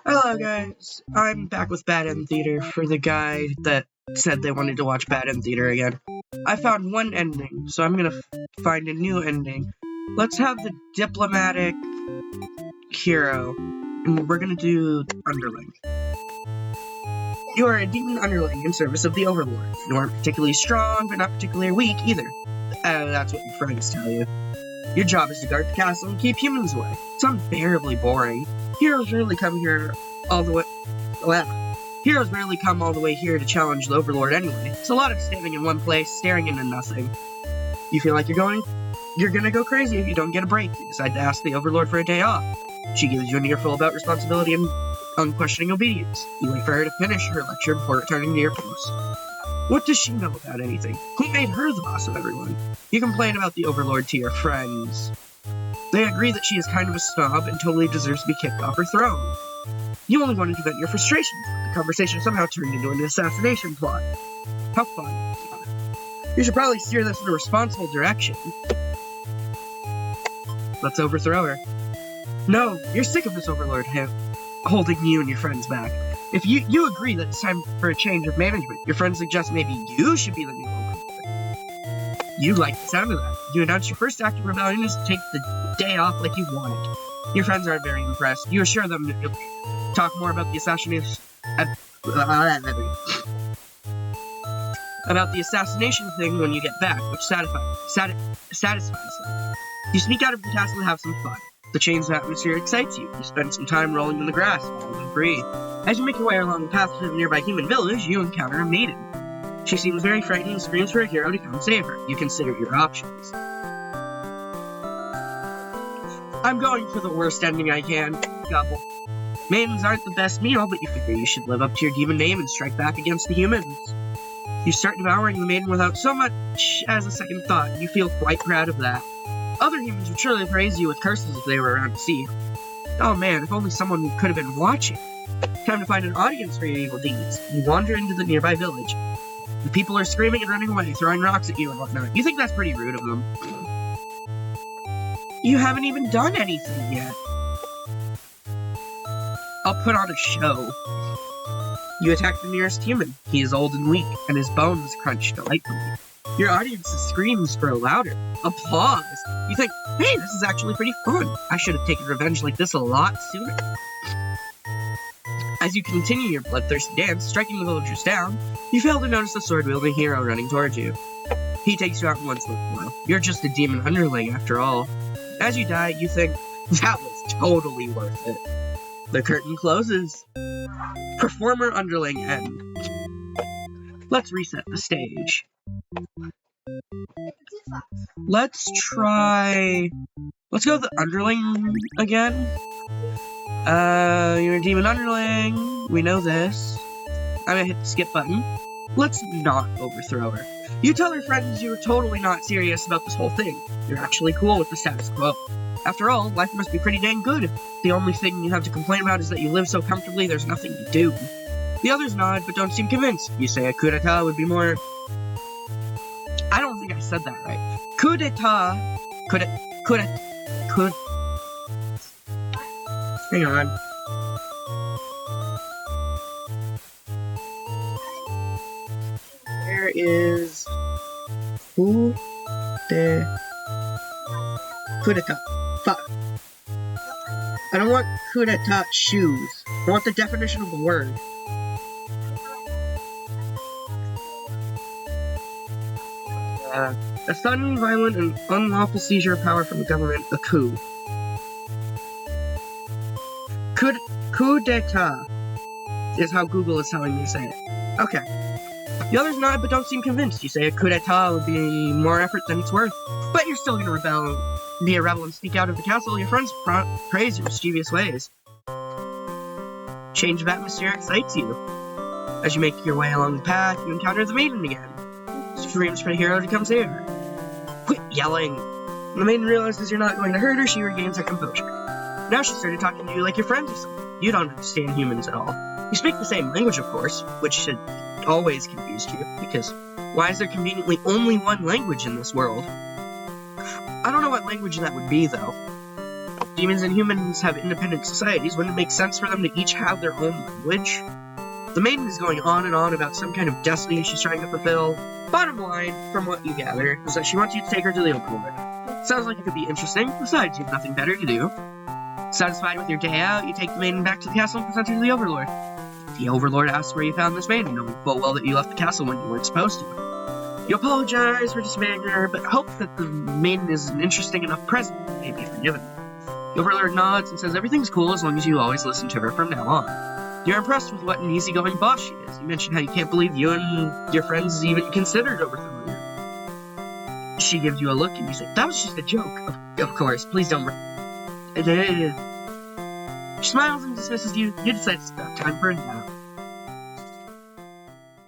Hello guys, I'm back with Bad End Theater for the guy that said they wanted to watch Bad End Theater again. I found one ending, so I'm gonna find a new ending. Let's have the diplomatic hero, and we're gonna do Underling. You are a demon underling in service of the Overlord. You aren't particularly strong, but not particularly weak either. That's what your friends tell you. Your job is to guard the castle and keep humans away. It's unbearably boring. Heroes rarely come here all the way. Well, heroes rarely come all the way here to challenge the Overlord anyway. It's a lot of standing in one place, staring into nothing. You feel like you're gonna go crazy if you don't get a break. You decide to ask the Overlord for a day off. She gives you an earful about responsibility and unquestioning obedience. You wait for her to finish her lecture before returning to your post. What does she know about anything? Who made her the boss of everyone? You complain about the Overlord to your friends. They agree that she is kind of a snob and totally deserves to be kicked off her throne. You only wanted to vent your frustration, but the conversation somehow turned into an assassination plot. How fun. You should probably steer this in a responsible direction. Let's overthrow her. No, you're sick of this Overlord holding you and your friends back. If you agree that it's time for a change of management, your friends suggest maybe you should be the new Overlord. You like the sound of that. You announce your first act of rebellion is to take the day off like you wanted. Your friends aren't very impressed. You assure them that you'll talk more about the assassination thing when you get back, which satisfies them. You sneak out of the castle and have some fun. The change of atmosphere excites you. You spend some time rolling in the grass, following free. As you make your way along the path to the nearby human village, you encounter a maiden. She seems very frightened and screams for a hero to come save her. You consider your options. I'm going for the worst ending I can. Gobble. Maidens aren't the best meal, but you figure you should live up to your demon name and strike back against the humans. You start devouring the maiden without so much as a second thought. You feel quite proud of that. Other humans would surely praise you with curses if they were around to see. Oh man, if only someone could have been watching. Time to find an audience for your evil deeds. You wander into the nearby village. The people are screaming and running away, throwing rocks at you and whatnot. You think that's pretty rude of them. You haven't even done anything yet. I'll put on a show. You attack the nearest human. He is old and weak, and his bones crunch delightfully. Your audience's screams grow louder. Applause. You think, hey, this is actually pretty fun. I should have taken revenge like this a lot sooner. As you continue your bloodthirsty dance, striking the villagers down, you fail to notice the sword-wielding hero running towards you. He takes you out in one slip blow. You're just a demon underling after all. As you die, you think, that was totally worth it. The curtain closes. Performer underling end. Let's reset the stage. Let's go with the underling again. You're a demon underling. We know this. I'm gonna hit the skip button. Let's not overthrow her. You tell her friends you're totally not serious about this whole thing. You're actually cool with the status quo. After all, life must be pretty dang good. The only thing you have to complain about is that you live so comfortably there's nothing to do. The others nod, but don't seem convinced. You say a coup d'etat would be more... I don't think I said that right. Coup d'etat... Hang on. Where is... Coup d'etat. Fuck. I don't want coup d'etat shoes. I want the definition of the word. A sudden, violent, and unlawful seizure of power from the government, a coup. Coup d'etat is how Google is telling me to say it. Okay. The others nod but don't seem convinced. You say a coup d'etat would be more effort than it's worth. But you're still gonna be a rebel and sneak out of the castle. Your friends praise your mischievous ways. Change of atmosphere excites you. As you make your way along the path, you encounter the maiden again. Screams for the hero to come save her. Quit yelling. When the maiden realizes you're not going to hurt her, she regains her composure. Now she started talking to you like your friends or something. You don't understand humans at all. You speak the same language, of course, which should always confuse you, because why is there conveniently only one language in this world? I don't know what language that would be, though. demons and humans have independent societies, wouldn't it make sense for them to each have their own language? The maiden is going on and on about some kind of destiny she's trying to fulfill. Bottom line, from what you gather, is that she wants you to take her to the Overlord. Sounds like it could be interesting, besides you have nothing better to do. Satisfied with your day out, you take the maiden back to the castle and present her to the Overlord. The Overlord asks where you found this maiden, knowing full well that you left the castle when you weren't supposed to. You apologize for dismaying her, but hope that the maiden is an interesting enough present and may be forgiven. The Overlord nods and says everything's cool as long as you always listen to her from now on. You're impressed with what an easygoing boss she is. You mention how you can't believe you and your friends even considered overthrowing her. She gives you a look and you say, that was just a joke. Of course, please don't... She smiles and dismisses you. You decide it's about time for a nap.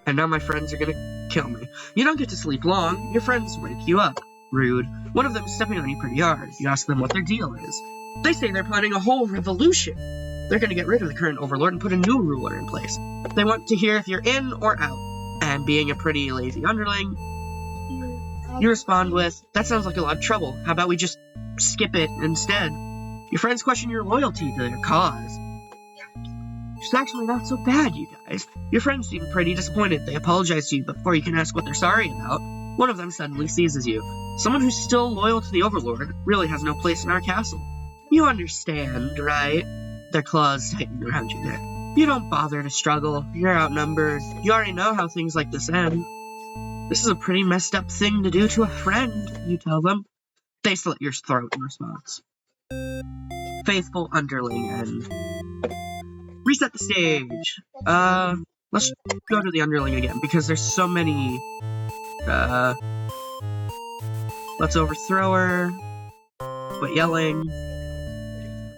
And now my friends are gonna kill me. You don't get to sleep long. Your friends wake you up. Rude. One of them is stepping on you pretty hard. You ask them what their deal is. They say they're planning a whole revolution. They're gonna get rid of the current overlord and put a new ruler in place. They want to hear if you're in or out. And being a pretty lazy underling, you respond with, that sounds like a lot of trouble. How about we just skip it instead? Your friends question your loyalty to their cause. It's actually not so bad, you guys. Your friends seem pretty disappointed. They apologize to you, but before you can ask what they're sorry about, one of them suddenly seizes you. Someone who's still loyal to the Overlord really has no place in our castle. You understand, right? Their claws tighten around your neck. You don't bother to struggle. You're outnumbered. You already know how things like this end. This is a pretty messed up thing to do to a friend, you tell them. They slit your throat in response. Faithful underling and... Reset the stage. Let's go to the underling again, because there's so many... Let's overthrow her. Quit yelling.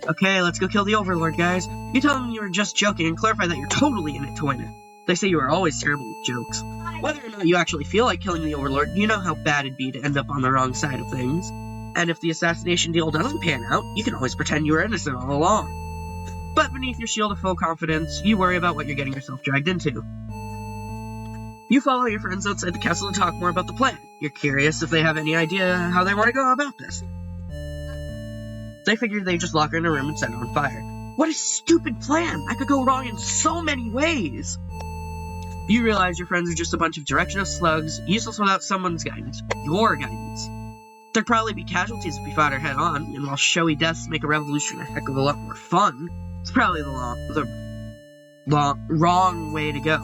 Okay, let's go kill the Overlord, guys. You tell them you were just joking and clarify that you're totally in it to win it. They say you are always terrible with jokes. Whether or not you actually feel like killing the Overlord, you know how bad it'd be to end up on the wrong side of things. And if the assassination deal doesn't pan out, you can always pretend you were innocent all along. But beneath your shield of full confidence, you worry about what you're getting yourself dragged into. You follow your friends outside the castle to talk more about the plan. You're curious if they have any idea how they want to go about this. They figure they just lock her in a room and set her on fire. What a stupid plan! I could go wrong in so many ways! You realize your friends are just a bunch of directional slugs, useless without someone's guidance. Your guidance. There'd probably be casualties if we fought her head on, and while showy deaths make a revolution a heck of a lot more fun, it's probably the wrong way to go.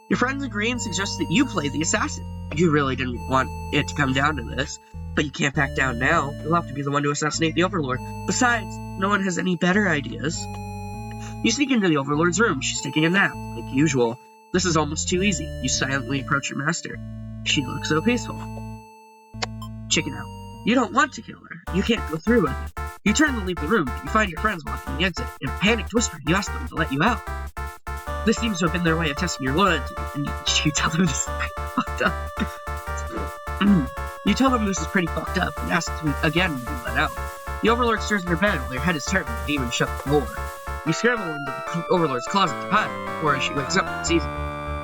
Your friends agree and suggest that you play the assassin. You really didn't want it to come down to this, but you can't back down now. You'll have to be the one to assassinate the Overlord. Besides, no one has any better ideas. You sneak into the Overlord's room. She's taking a nap, like usual. This is almost too easy. You silently approach your master. She looks so peaceful. Chicken out. You don't want to kill her. You can't go through with it. You turn to leave the room, but you find your friends blocking the exit. In a panicked whisper, you ask them to let you out. This seems to have been their way of testing your loyalty, and you tell them this is pretty fucked up. You tell them this is pretty fucked up, and ask them again to be let out. The Overlord stirs in her bed while your head is turned, and the demon shut the door. You scramble into the Overlord's closet to hide, before she wakes up and sees you.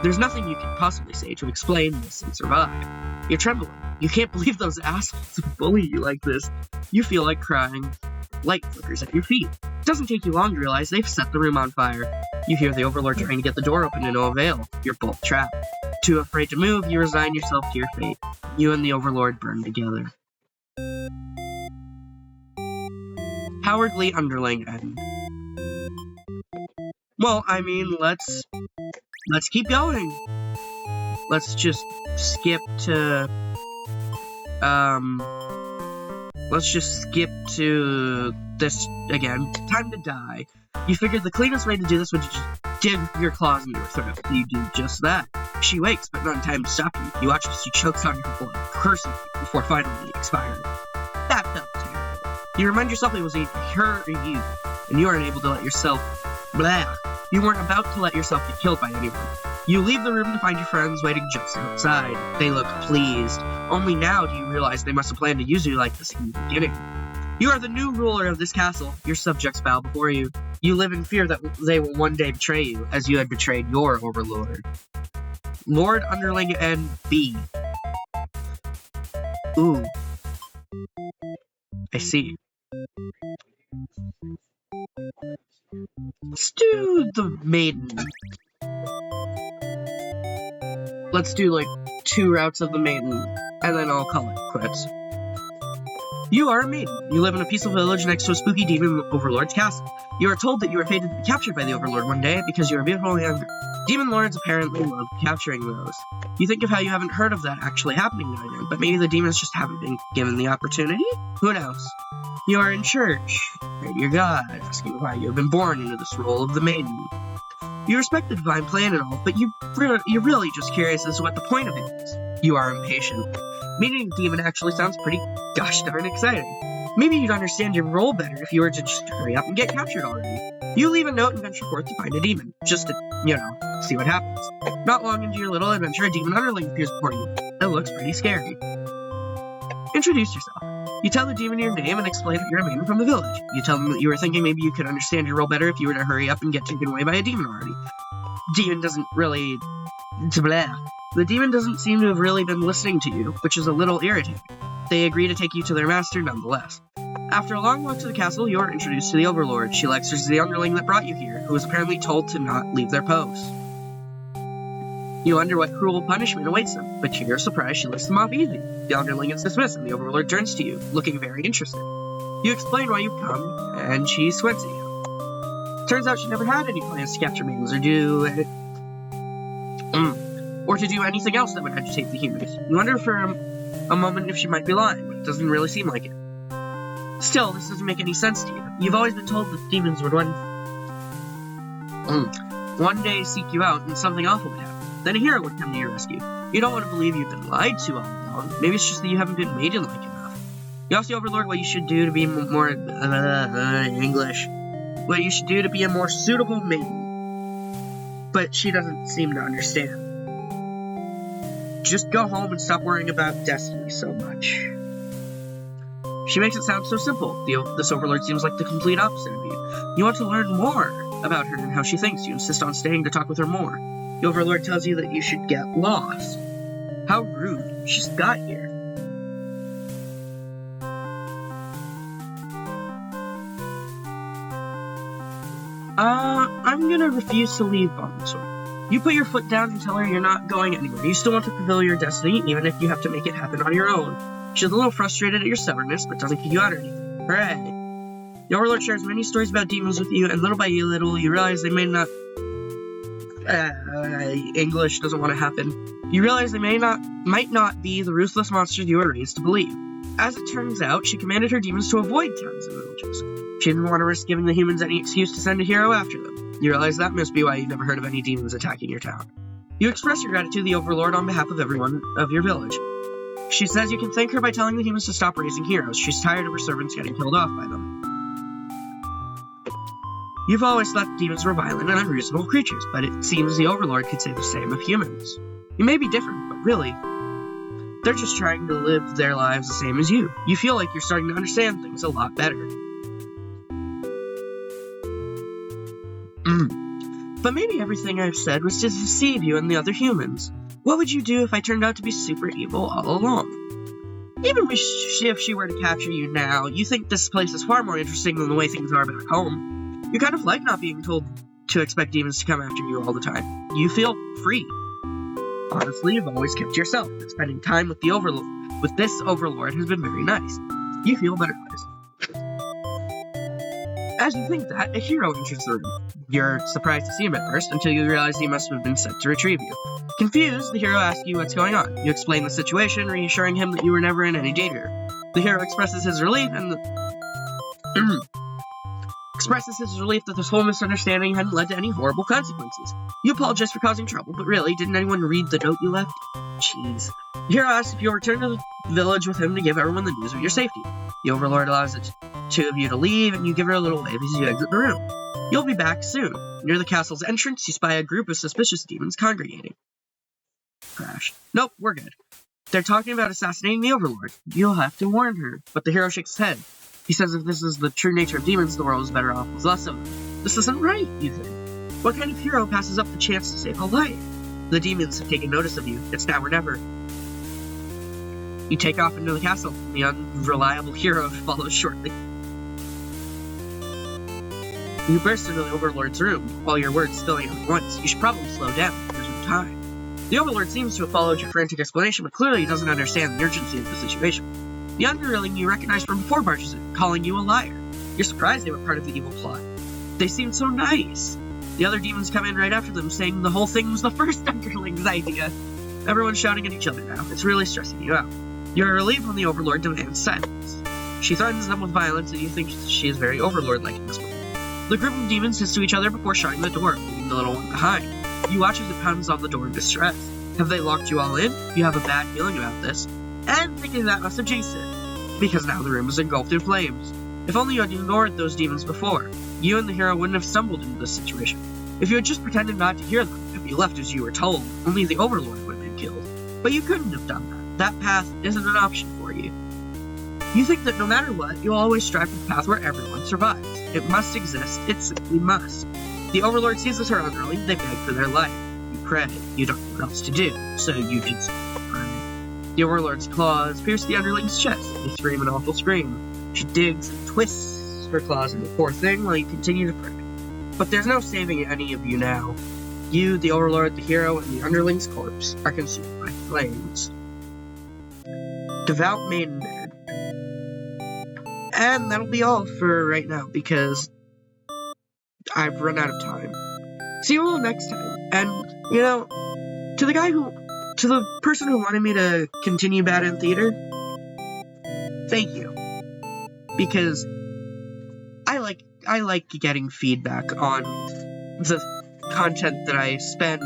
There's nothing you can possibly say to explain this and survive. You're trembling. You can't believe those assholes bully you like this. You feel like crying. Light flickers at your feet. It doesn't take you long to realize they've set the room on fire. You hear the Overlord trying to get the door open to no avail. You're both trapped. Too afraid to move, you resign yourself to your fate. You and the Overlord burn together. Cowardly Underling End. Well, I mean, let's keep going. Let's just skip to... Let's just skip to this again. Time to die. You figured the cleanest way to do this would just dig your claws into her throat. You do just that. She wakes, but not in time to stop you. You watch as she chokes on your blood, cursing you before finally expiring. That felt terrible. You remind yourself it was either her or you, and you aren't able to let yourself... Blah. You weren't about to let yourself get killed by anyone. You leave the room to find your friends waiting just outside. They look pleased. Only now do you realize they must have planned to use you like this in the beginning. You are the new ruler of this castle. Your subjects bow before you. You live in fear that they will one day betray you, as you had betrayed your overlord. Lord Underling and B. Ooh. I see. Let's do the maiden. Let's do, like, 2 routes of the maiden, and then I'll call it quits. You are a maiden. You live in a peaceful village next to a spooky demon overlord's castle. You are told that you are fated to be captured by the overlord one day because you are beautiful and younger. Demon lords apparently love capturing those. You think of how you haven't heard of that actually happening now and again, but maybe the demons just haven't been given the opportunity? Who knows? You are in church. Pray to your God, asking why you have been born into this role of the maiden. You respect the divine plan and all, but you're really just curious as to what the point of it is. You are impatient. Meeting a demon actually sounds pretty gosh darn exciting. Maybe you'd understand your role better if you were to just hurry up and get captured already. You leave a note and venture forth to find a demon, just to, see what happens. Not long into your little adventure, a demon underling appears before you. It looks pretty scary. Introduce yourself. You tell the demon your name and explain that you're a maiden from the village. You tell them that you were thinking maybe you could understand your role better if you were to hurry up and get taken away by a demon already. Demon doesn't really... The demon doesn't seem to have really been listening to you, which is a little irritating. They agree to take you to their master nonetheless. After a long walk to the castle, you are introduced to the Overlord. She lectures the underling that brought you here, who was apparently told to not leave their post. You wonder what cruel punishment awaits them, but to your surprise, she lets them off easy. The underling is dismissed, and the Overlord turns to you, looking very interested. You explain why you've come, and she squints at you. Turns out she never had any plans to capture maidens or to do anything else that would agitate the humans. You wonder for a moment if she might be lying, but it doesn't really seem like it. Still, this doesn't make any sense to you. You've always been told that demons would one day seek you out and something awful would happen. Then a hero would come to your rescue. You don't want to believe you've been lied to all along. Maybe it's just that you haven't been maiden-like enough. You ask the Overlord what you should do to be more English. What you should do to be a more suitable maiden. But she doesn't seem to understand. Just go home and stop worrying about destiny so much. She makes it sound so simple. This Overlord seems like the complete opposite of you. You want to learn more about her and how she thinks. You insist on staying to talk with her more. The Overlord tells you that you should get lost. How rude. She just got here. I'm gonna refuse to leave on this one. You put your foot down and tell her you're not going anywhere. You still want to fulfill your destiny, even if you have to make it happen on your own. She's a little frustrated at your stubbornness, but doesn't kick you out or anything. Hooray! The Overlord shares many stories about demons with you, and little by little, you realize they may not... English doesn't want to happen. You realize they might not be the ruthless monsters you were raised to believe. As it turns out, she commanded her demons to avoid towns and villages. She didn't want to risk giving the humans any excuse to send a hero after them. You realize that must be why you've never heard of any demons attacking your town. You express your gratitude to the Overlord on behalf of everyone of your village. She says you can thank her by telling the humans to stop raising heroes. She's tired of her servants getting killed off by them. You've always thought demons were violent and unreasonable creatures, but it seems the Overlord could say the same of humans. You may be different, but really, they're just trying to live their lives the same as you. You feel like you're starting to understand things a lot better. But maybe everything I've said was to deceive you and the other humans. What would you do if I turned out to be super evil all along? Even if she were to capture you now, you think this place is far more interesting than the way things are back home. You kind of like not being told to expect demons to come after you all the time. You feel free. Honestly, you've always kept to yourself, but spending time with this Overlord has been very nice. You feel butterflies. As you think that, a hero enters the room. You're surprised to see him at first, until you realize he must have been sent to retrieve you. Confused, the hero asks you what's going on. You explain the situation, reassuring him that you were never in any danger. The hero expresses his relief that this whole misunderstanding hadn't led to any horrible consequences. You apologize for causing trouble, but really, didn't anyone read the note you left? Jeez. The hero asks if you'll return to the village with him to give everyone the news of your safety. The Overlord allows the two of you to leave, and you give her a little wave as you exit the room. You'll be back soon. Near the castle's entrance, you spy a group of suspicious demons congregating. Crash. Nope, we're good. They're talking about assassinating the Overlord. You'll have to warn her. But the hero shakes his head. He says if this is the true nature of demons, the world is better off with less of them. This isn't right, you think. What kind of hero passes up the chance to save a life? The demons have taken notice of you. It's now or never. You take off into the castle. The unreliable hero follows shortly. You burst into the Overlord's room, all your words spilling out at once. You should probably slow down. There's no time. The Overlord seems to have followed your frantic explanation, but clearly he doesn't understand the urgency of the situation. The underling you recognize from before barges in, calling you a liar. You're surprised they were part of the evil plot. They seemed so nice. The other demons come in right after them, saying the whole thing was the first underling's idea. Everyone's shouting at each other now. It's really stressing you out. You're relieved when the Overlord demands silence. She threatens them with violence, and you think she is very Overlord-like in this moment. The group of demons hiss to each other before shutting the door, leaving the little one behind. You watch as it pounds on the door in distress. Have they locked you all in? You have a bad feeling about this. And thinking that must have jinxed it. Because now the room is engulfed in flames. If only you had ignored those demons before, you and the hero wouldn't have stumbled into this situation. If you had just pretended not to hear them, if you left as you were told, only the Overlord would have been killed. But you couldn't have done that. That path isn't an option for you. You think that no matter what, you'll always strive for the path where everyone survives. It must exist. It simply must. The Overlord seizes her underling, they beg for their life. You pray. You don't know what else to do, so you just pray. The Overlord's claws pierce the underling's chest. They scream an awful scream. She digs and twists her claws into the poor thing while you continue to pray. But there's no saving any of you now. You, the Overlord, the hero, and the underling's corpse are consumed by flames. Devout Maidenhead. And that'll be all for right now, because I've run out of time. See you all next time. And, you know, to the person who wanted me to continue Bad End Theater, thank you. Because I like getting feedback on the content that I spend,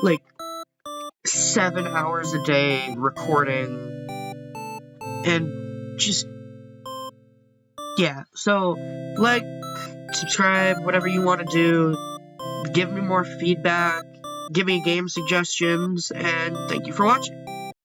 like, 7 hours a day recording, and just, yeah, so, like, subscribe, whatever you want to do, give me more feedback, give me game suggestions, and thank you for watching.